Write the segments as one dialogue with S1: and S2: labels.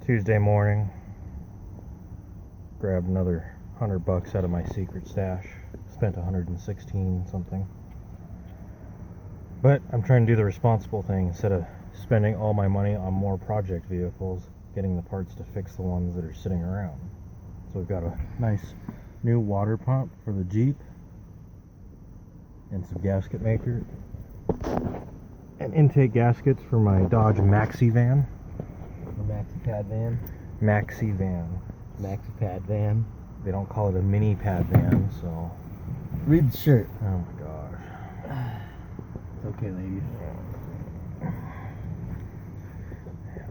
S1: Tuesday morning. Grabbed another $100 out of my secret stash. Spent 116 something. But I'm trying to do the responsible thing instead of spending all my money on more project vehicles, getting the parts to fix the ones that are sitting around. So we've got a nice new water pump for the Jeep and some gasket maker and intake gaskets for my Dodge Maxi van.
S2: Maxi pad van.
S1: Maxi van.
S2: Maxi pad van.
S1: They don't call it a mini pad van, so.
S2: Read the shirt.
S1: Oh my gosh.
S2: It's okay, ladies.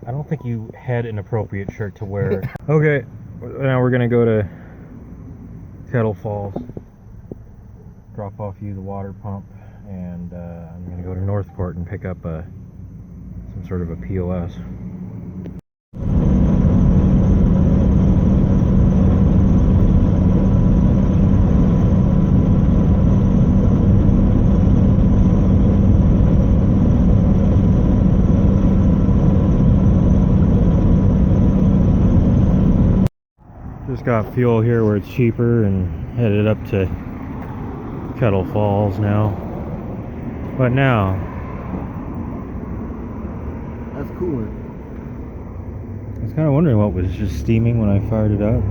S1: I don't think you had an appropriate shirt to wear. Okay, now we're gonna go to Kettle Falls, drop off you the water pump, and I'm gonna go to Northport and pick up some sort of a POS. Just got fuel here where it's cheaper and headed up to Kettle Falls now. But now,
S2: That's cooler.
S1: I was kind of wondering what was just steaming when I fired it up.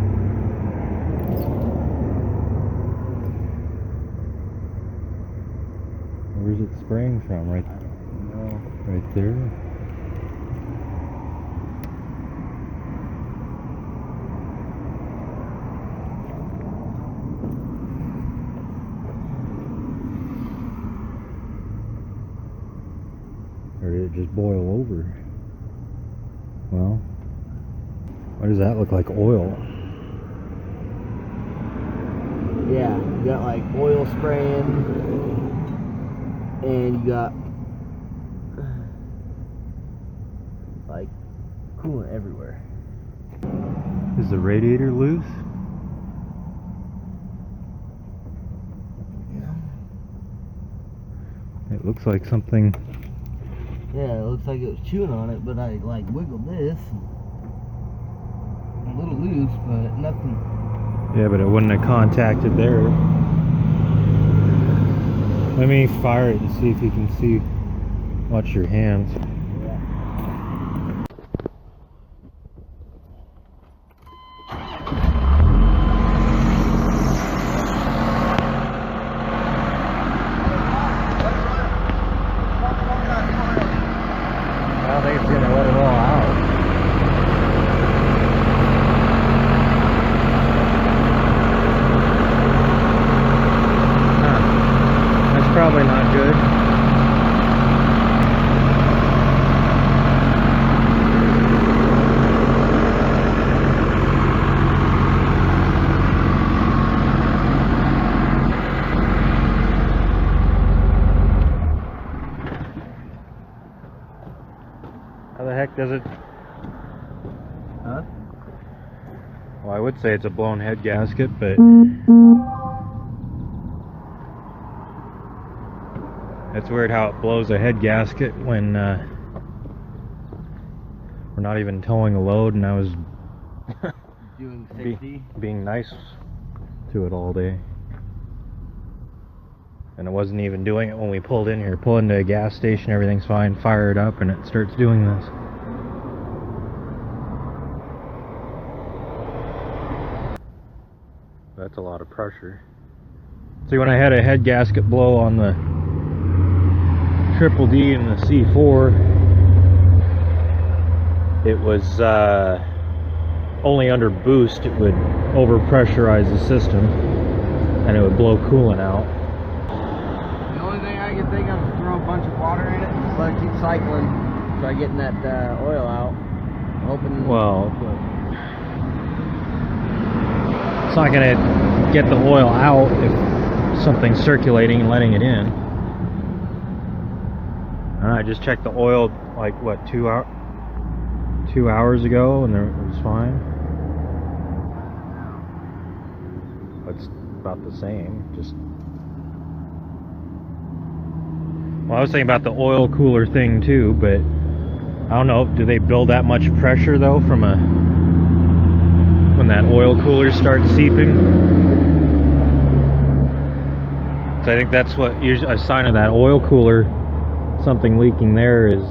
S1: Where's it spraying from? Right, right there. Or did it just boil over? Well, why does that look like oil?
S2: Yeah, you got like oil spraying, and you got like coolant everywhere.
S1: Is the radiator loose? It looks like something.
S2: Yeah, it looks like it was chewing on it, but I like wiggled this. A little loose, but nothing.
S1: Yeah, but it wouldn't have contacted there. Let me fire it and see if you can see. Watch your hands. I don't think it's gonna let it all out. Huh. That's probably not good. How the heck does it?
S2: Huh?
S1: Well, I would say it's a blown head gasket, but it's weird how it blows a head gasket when we're not even towing a load, and I was
S2: Doing safety.
S1: being nice to it all day. And it wasn't even doing it when we pulled in here. Pull into a gas station, everything's fine, fire it up, and it starts doing this. That's a lot of pressure. See, when I had a head gasket blow on the Triple D and the C4, it was only under boost. It would overpressurize the system, and it would blow coolant out.
S2: The only thing I can think of is throw a bunch of water in it and just let it keep cycling. Try getting that oil out. Hoping.
S1: Well, it's not going to get the oil out if something's circulating and letting it in. I just checked the oil like what 2 hours ago, and it was fine. It's about the same. Just. Well, I was thinking about the oil cooler thing too, but I don't know, do they build that much pressure though from when that oil cooler starts seeping? So I think that's what usually a sign of that oil cooler, something leaking there, is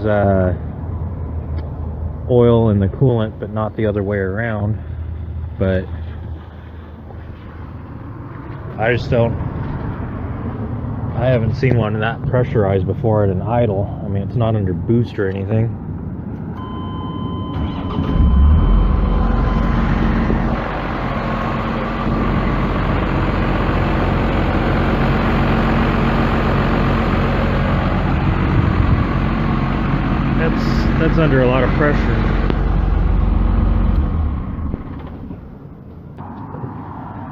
S1: oil in the coolant, but not the other way around. But I haven't seen one that pressurized before at an idle. I mean, it's not under boost or anything. That's under a lot of pressure.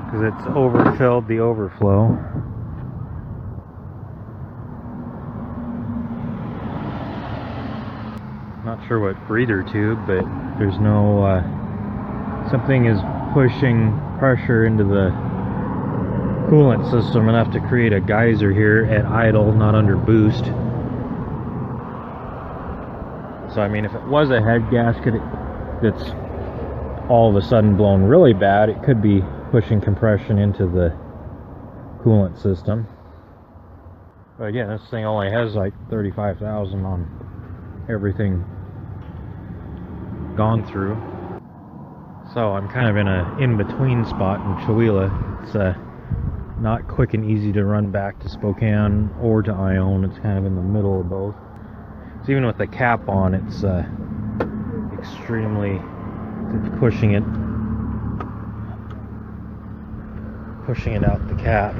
S1: Because it's overfilled the overflow. Not sure what breather tube, but there's no something is pushing pressure into the coolant system enough to create a geyser here at idle, not under boost. So I mean, if it was a head gasket that's all of a sudden blown really bad, it could be pushing compression into the coolant system. But again, this thing only has like 35,000 on everything gone through. So I'm kind of in a in-between spot in Chewelah. It's not quick and easy to run back to Spokane or to Ione. It's kind of in the middle of both. So even with the cap on, it's extremely pushing it out the cap.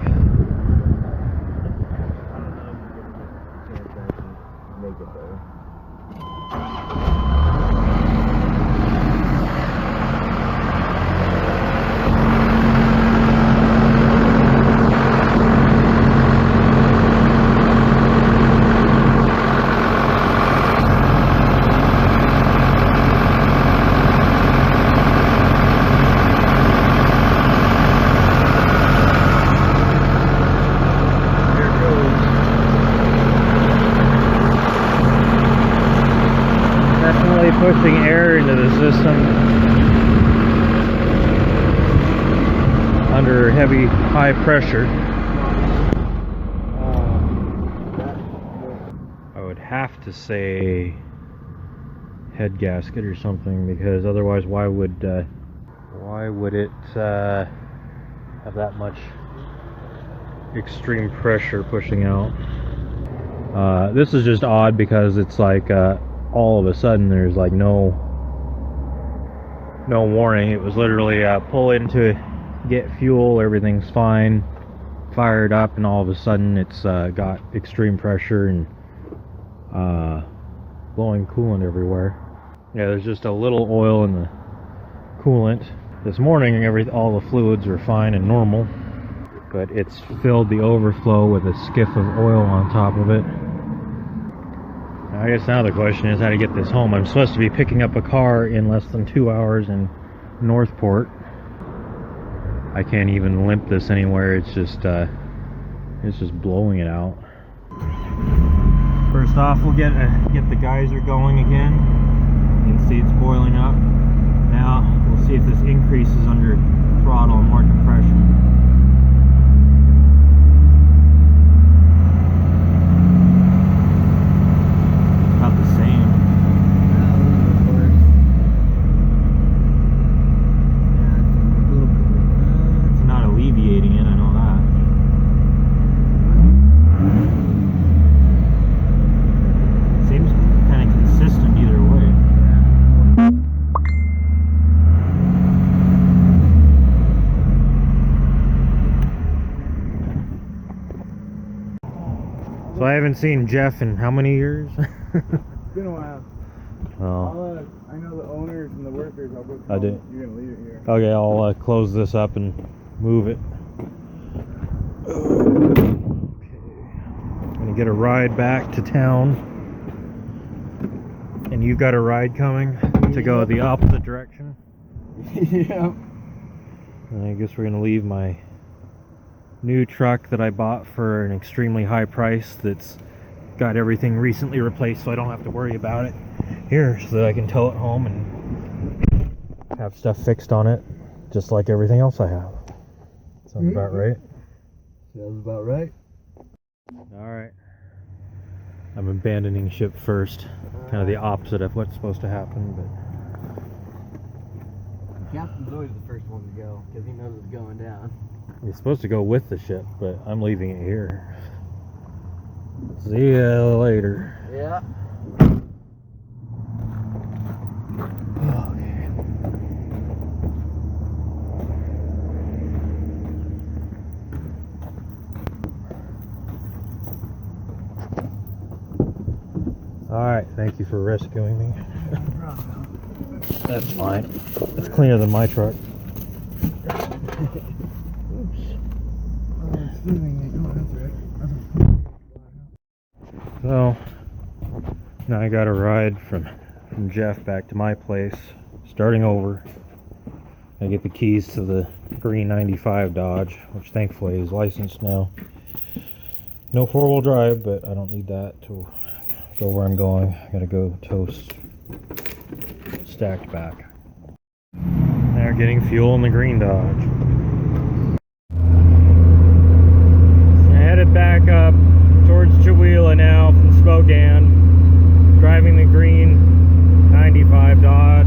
S1: Pushing air into the system under heavy, high pressure. I would have to say head gasket or something, because otherwise why would it have that much extreme pressure pushing out? This is just odd because it's like all of a sudden there's like no warning. It was literally pull in to get fuel, everything's fine, fired up, and all of a sudden it's got extreme pressure and blowing coolant everywhere. Yeah, there's just a little oil in the coolant. This morning all the fluids were fine and normal, but it's filled the overflow with a skiff of oil on top of it. I guess now the question is how to get this home. I'm supposed to be picking up a car in less than 2 hours in Northport. I can't even limp this anywhere. It's just blowing it out. First off, we'll get the geyser going again. You can see it's boiling up. Now we'll see if this increases under throttle and more compression. So I haven't seen Jeff in how many years?
S3: It's been a while.
S1: Oh.
S3: I know the owners and the workers. I'll go
S1: I did.
S3: You're gonna leave it here.
S1: Okay, I'll close this up and move it. Okay. I'm gonna get a ride back to town. And you've got a ride coming to go the opposite direction?
S3: Yeah.
S1: And I guess we're gonna leave my new truck that I bought for an extremely high price that's got everything recently replaced, so I don't have to worry about it. here so that I can tow it home and have stuff fixed on it, just like everything else I have. Sounds about right.
S2: Sounds about right.
S1: Alright. I'm abandoning ship first. Kind of the opposite of what's supposed to happen, but
S2: The captain's always the first one to go, because he knows it's going down.
S1: you're supposed to go with the ship, but I'm leaving it here. See ya later.
S2: Yeah.
S1: Okay. Alright, thank you for rescuing me. That's fine. It's cleaner than my truck. So, now I got a ride from Jeff back to my place, starting over. I get the keys to the green 95 Dodge, which thankfully is licensed now. No four-wheel drive, but I don't need that to go where I'm going. I gotta go toast stacked back. They're getting fuel in the green Dodge. I headed back up towards Chihuahua now from Spokane, driving the green 95 Dodge.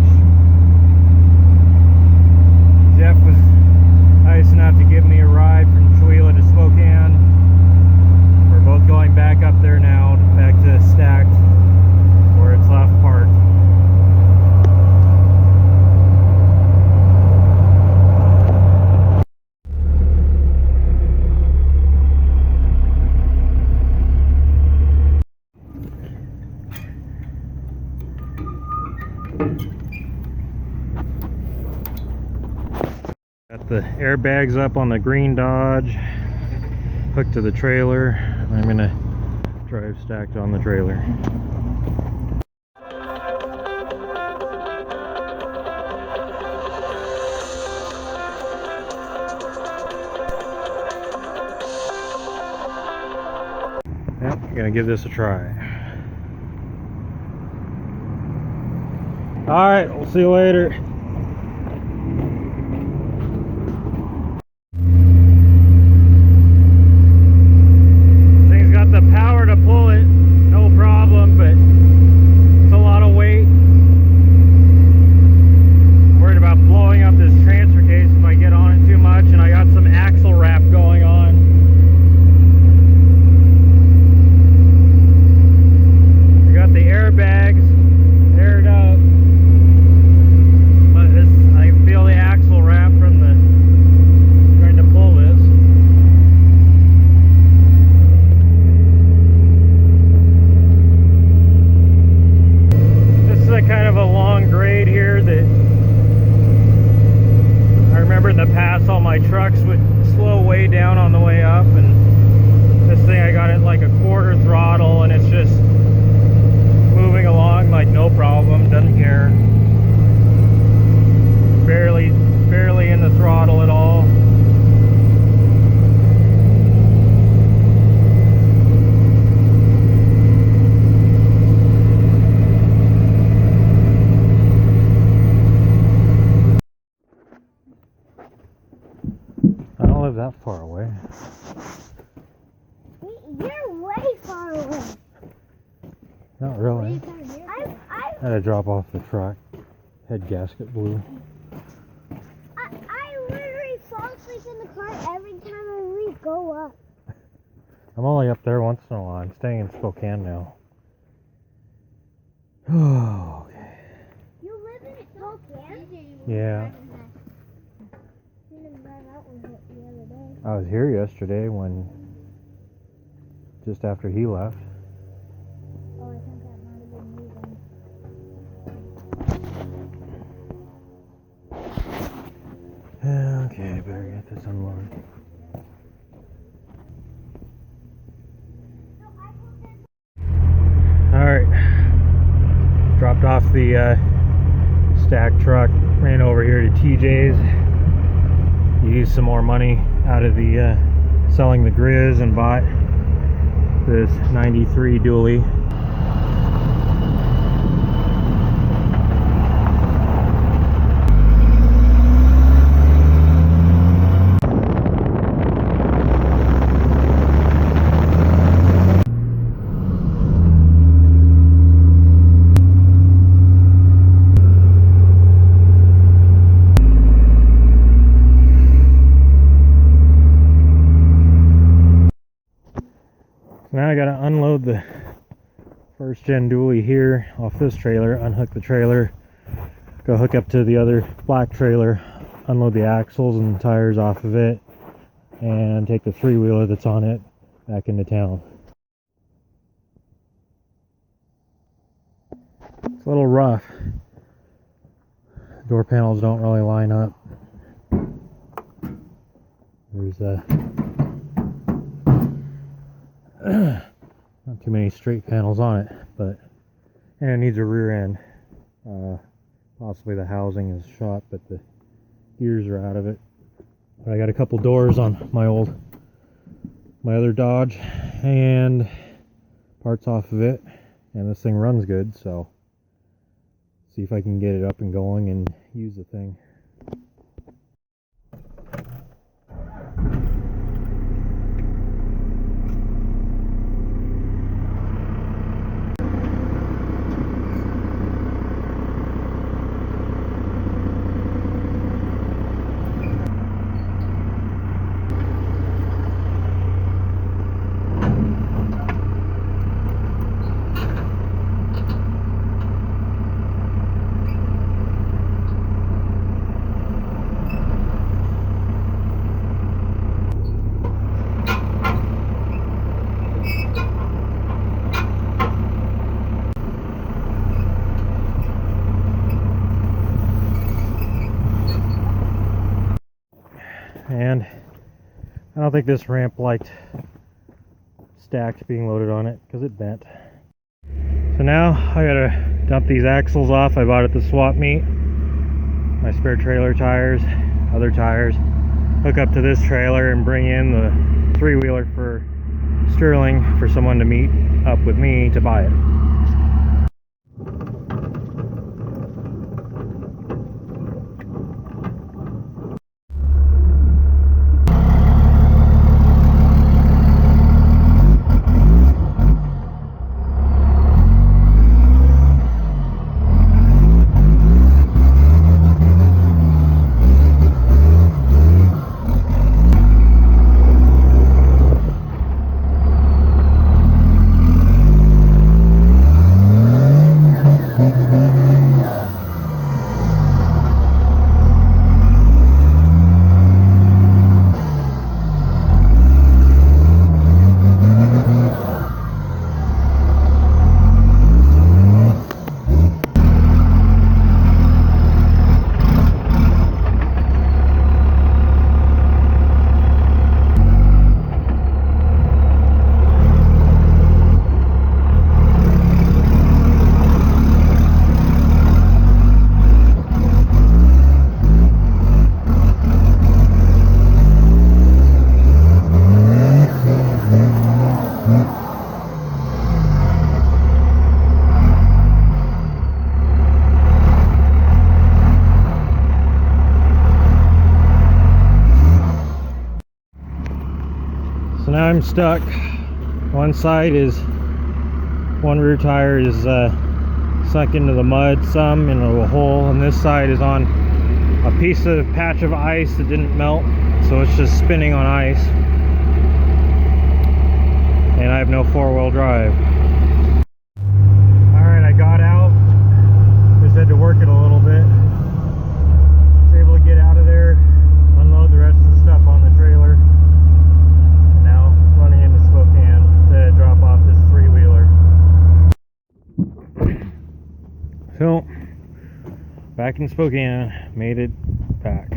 S1: Jeff was nice enough to give me a ride from Chihuahua to Spokane. We're both going back up there now, back to Stacked, where it's left parked. Got the airbags up on the green Dodge, hooked to the trailer. I'm gonna drive Stacked on the trailer. Yep, gonna give this a try. Alright, we'll see you later. The power to pull it, no problem, but it's a lot of weight. I'm worried about blowing up this transfer case if I get on it too much, and I got some axle wrap going on. I got the airbags aired up, but I feel the axle wrap from the trying to pull this. Kind of a long grade here that I remember in the past all my trucks would slow way down on the way up, and this thing I got it like a quarter throttle and it's just moving along like no problem, doesn't care. Barely in the throttle at all. That far away.
S4: You're way far away.
S1: Not really. I had to drop off the truck. Head gasket blew.
S4: I literally fall asleep in the car every time we go up.
S1: I'm only up there once in a while. I'm staying in Spokane now. Oh, okay.
S4: You live in Spokane?
S1: Yeah. I was here yesterday just after he left.
S4: Oh, I think that might have been moving.
S1: Okay, better get this unloaded. Alright. Dropped off the stacked truck, ran over here to TJ's. Used some more money out of the selling the Grizz and bought this 93 dually. So now I gotta unload the first gen dually here off this trailer, unhook the trailer, go hook up to the other black trailer, unload the axles and tires off of it, and take the three-wheeler that's on it back into town. It's a little rough. Door panels don't really line up. There's not too many straight panels on it, but and it needs a rear end. Possibly the housing is shot, but the gears are out of it. But I got a couple doors on my other Dodge and parts off of it, and this thing runs good, so see if I can get it up and going and use the thing. And I don't think this ramp liked stacked being loaded on it because it bent. So now I gotta dump these axles off I bought at the swap meet, my spare trailer tires, other tires, hook up to this trailer and bring in the three-wheeler for Sterling for someone to meet up with me to buy it. So now I'm stuck. One rear tire is sunk into the mud some, into a hole, and this side is on a patch of ice that didn't melt, so it's just spinning on ice. And I have no four-wheel drive. Alright, I got out. Just had to work it a little bit. Was able to get out of there, unload the rest of the stuff on the trailer. And now running into Spokane to drop off this three-wheeler. So, back in Spokane, made it back.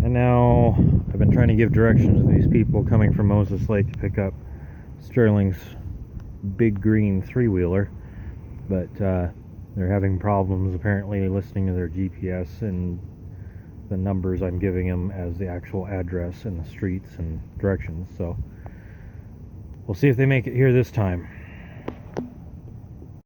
S1: And now I've been trying to give directions to these people coming from Moses Lake to pick up Sterling's big green three-wheeler, but they're having problems apparently listening to their GPS and the numbers I'm giving them as the actual address and the streets and directions. So we'll see if they make it here this time.